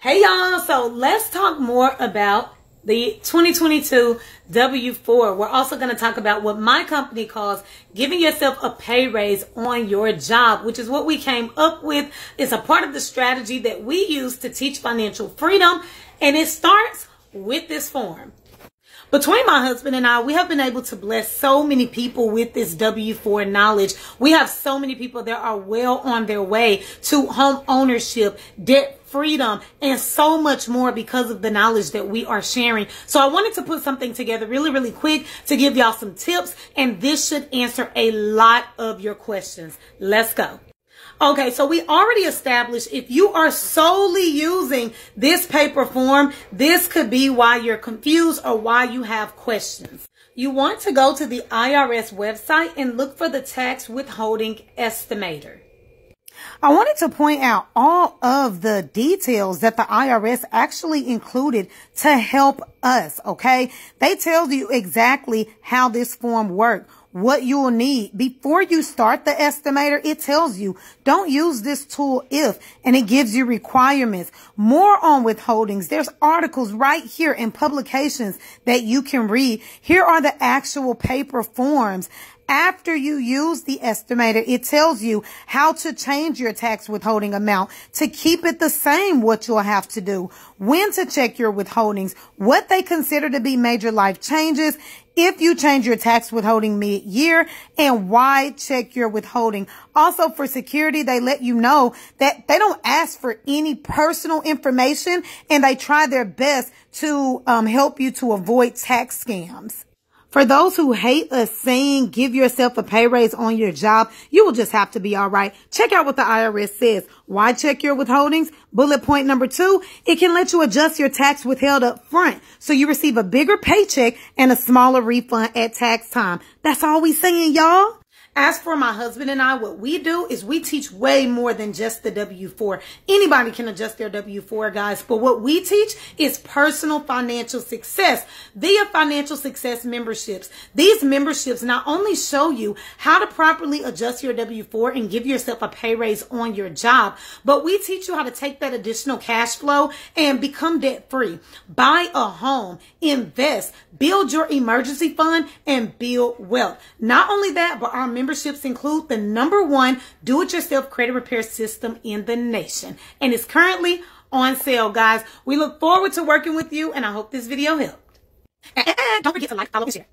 Hey y'all, so let's talk more about the 2022 W-4. We're also going to talk about what my company calls giving yourself a pay raise on your job, which is what we came up with. It's a part of the strategy that we use to teach financial freedom, and it starts with this form. Between my husband and I, we have been able to bless so many people with this W-4 knowledge. We have so many people that are well on their way to home ownership, debt freedom, and so much more because of the knowledge that we are sharing. So I wanted to put something together really quick to give y'all some tips, and this should answer a lot of your questions. Let's go. Okay, so we already established if you are solely using this paper form, this could be why you're confused or why you have questions. You want to go to the IRS website and look for the tax withholding estimator. I wanted to point out all of the details that the IRS actually included to help us, okay? They tell you exactly how this form works, what you will need. Before you start the estimator, it tells you don't use this tool if, and it gives you requirements. More on withholdings. There's articles right here in publications that you can read. Here are the actual paper forms. After you use the estimator, it tells you how to change your tax withholding amount to keep it the same, what you'll have to do, when to check your withholdings, what they consider to be major life changes, if you change your tax withholding mid-year, and why check your withholding. Also, for security, they let you know that they don't ask for any personal information, and they try their best to help you to avoid tax scams. For those who hate us saying give yourself a pay raise on your job, you will just have to be all right. Check out what the IRS says. Why check your withholdings? Bullet point number 2, it can let you adjust your tax withheld up front so you receive a bigger paycheck and a smaller refund at tax time. That's all we saying, y'all. As for my husband and I, what we do is we teach way more than just the W-4. Anybody can adjust their W-4, guys. But what we teach is personal financial success via financial success memberships. These memberships not only show you how to properly adjust your W-4 and give yourself a pay raise on your job, but we teach you how to take that additional cash flow and become debt free, buy a home, invest, build your emergency fund, and build wealth. Not only that, but our memberships include the #1 do-it-yourself credit repair system in the nation. And it's currently on sale, guys. We look forward to working with you, and I hope this video helped. And don't forget to like, follow, and share.